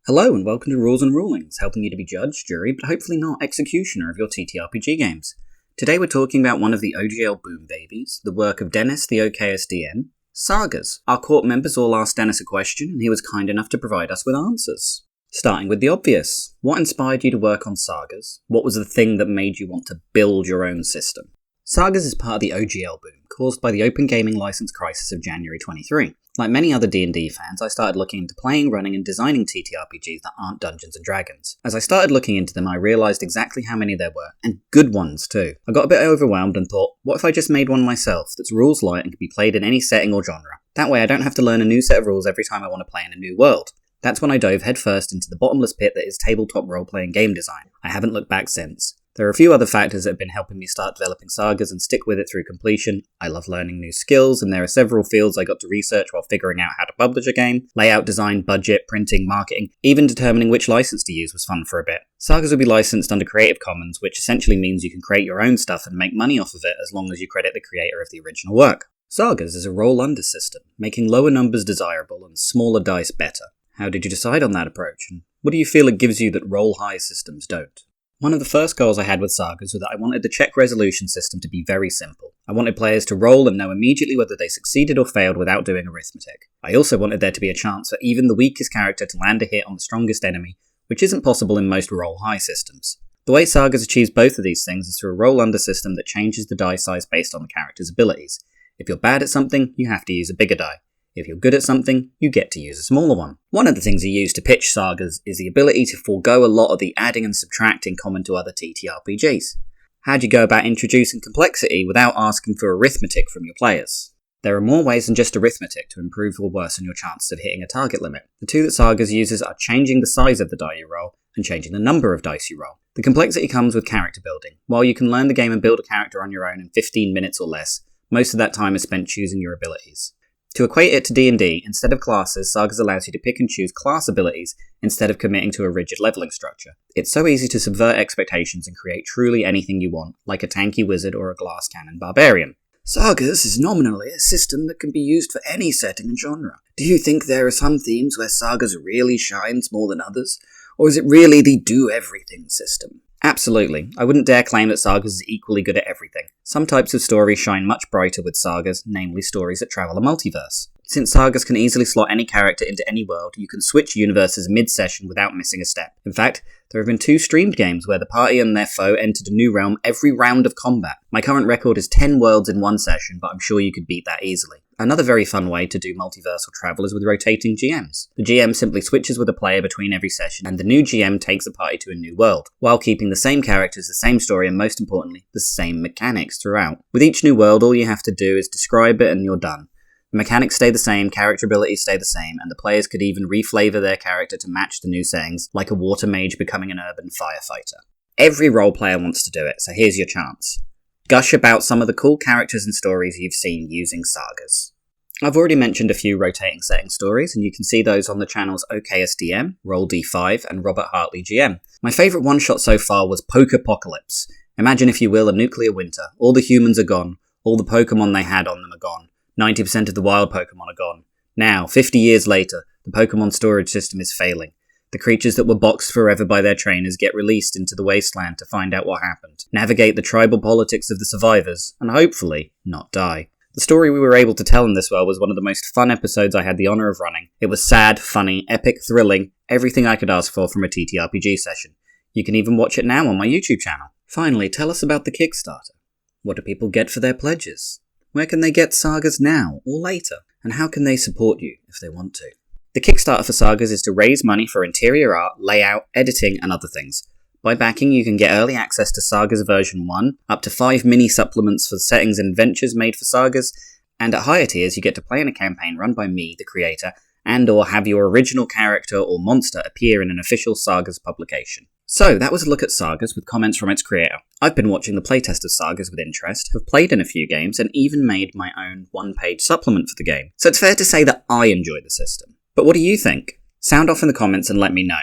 Hello and welcome to Rules and Rulings, helping you to be judge, jury, but hopefully not executioner of your TTRPG games. Today we're talking about one of the OGL boom babies, the work of Dennis the OKSDM, SAGAS. Our court members all asked Dennis a question and he was kind enough to provide us with answers. Starting with the obvious, what inspired you to work on SAGAS? What was the thing that made you want to build your own system? SAGAS is part of the OGL boom, caused by the open gaming license crisis of January 23. Like many other D&D fans, I started looking into playing, running, and designing TTRPGs that aren't Dungeons & Dragons. As I started looking into them, I realised exactly how many there were, and good ones too. I got a bit overwhelmed and thought, what if I just made one myself that's rules light and can be played in any setting or genre? That way I don't have to learn a new set of rules every time I want to play in a new world. That's when I dove headfirst into the bottomless pit that is tabletop role-playing game design. I haven't looked back since. There are a few other factors that have been helping me start developing SAGAS and stick with it through completion. I love learning new skills, and there are several fields I got to research while figuring out how to publish a game. Layout design, budget, printing, marketing, even determining which license to use was fun for a bit. SAGAS will be licensed under Creative Commons, which essentially means you can create your own stuff and make money off of it as long as you credit the creator of the original work. SAGAS is a roll-under system, making lower numbers desirable and smaller dice better. How did you decide on that approach, and what do you feel it gives you that roll-high systems don't? One of the first goals I had with SAGAS was that I wanted the check resolution system to be very simple. I wanted players to roll and know immediately whether they succeeded or failed without doing arithmetic. I also wanted there to be a chance for even the weakest character to land a hit on the strongest enemy, which isn't possible in most roll-high systems. The way SAGAS achieves both of these things is through a roll-under system that changes the die size based on the character's abilities. If you're bad at something, you have to use a bigger die. If you're good at something, you get to use a smaller one. One of the things you use to pitch SAGAS is the ability to forego a lot of the adding and subtracting common to other TTRPGs. How do you go about introducing complexity without asking for arithmetic from your players? There are more ways than just arithmetic to improve or worsen your chances of hitting a target limit. The two that SAGAS uses are changing the size of the die you roll and changing the number of dice you roll. The complexity comes with character building. While you can learn the game and build a character on your own in 15 minutes or less, most of that time is spent choosing your abilities. To equate it to D&D, instead of classes, SAGAS allows you to pick and choose class abilities instead of committing to a rigid leveling structure. It's so easy to subvert expectations and create truly anything you want, like a tanky wizard or a glass cannon barbarian. SAGAS is nominally a system that can be used for any setting and genre. Do you think there are some themes where SAGAS really shines more than others? Or is it really the do-everything system? Absolutely. I wouldn't dare claim that SAGAS is equally good at everything. Some types of stories shine much brighter with SAGAS, namely stories that travel a multiverse. Since SAGAS can easily slot any character into any world, you can switch universes mid-session without missing a step. In fact, there have been 2 streamed games where the party and their foe entered a new realm every round of combat. My current record is 10 worlds in one session, but I'm sure you could beat that easily. Another very fun way to do multiversal travel is with rotating GMs. The GM simply switches with a player between every session, and the new GM takes the party to a new world, while keeping the same characters, the same story, and most importantly, the same mechanics throughout. With each new world, all you have to do is describe it and you're done. The mechanics stay the same, character abilities stay the same, and the players could even reflavor their character to match the new settings, like a water mage becoming an urban firefighter. Every role player wants to do it, so here's your chance. Gush about some of the cool characters and stories you've seen using SAGAS. I've already mentioned a few rotating setting stories, and you can see those on the channels OKSDM, Roll D5, and Robert Hartley GM. My favourite one-shot so far was Pokepocalypse. Imagine, if you will, a nuclear winter. All the humans are gone, all the Pokemon they had on them are gone. 90% of the wild Pokemon are gone. Now, 50 years later, the Pokemon storage system is failing. The creatures that were boxed forever by their trainers get released into the wasteland to find out what happened, navigate the tribal politics of the survivors, and hopefully not die. The story we were able to tell in this world was one of the most fun episodes I had the honour of running. It was sad, funny, epic, thrilling, everything I could ask for from a TTRPG session. You can even watch it now on my YouTube channel. Finally, tell us about the Kickstarter. What do people get for their pledges? Where can they get SAGAS now or later? And how can they support you if they want to? The Kickstarter for SAGAS is to raise money for interior art, layout, editing, and other things. By backing, you can get early access to SAGAS version 1, up to 5 mini supplements for settings and adventures made for SAGAS, and at higher tiers you get to play in a campaign run by me, the creator, and or have your original character or monster appear in an official SAGAS publication. So, that was a look at SAGAS with comments from its creator. I've been watching the playtest of SAGAS with interest, have played in a few games, and even made my own one-page supplement for the game. So it's fair to say that I enjoy the system. But what do you think? Sound off in the comments and let me know.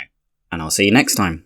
And I'll see you next time.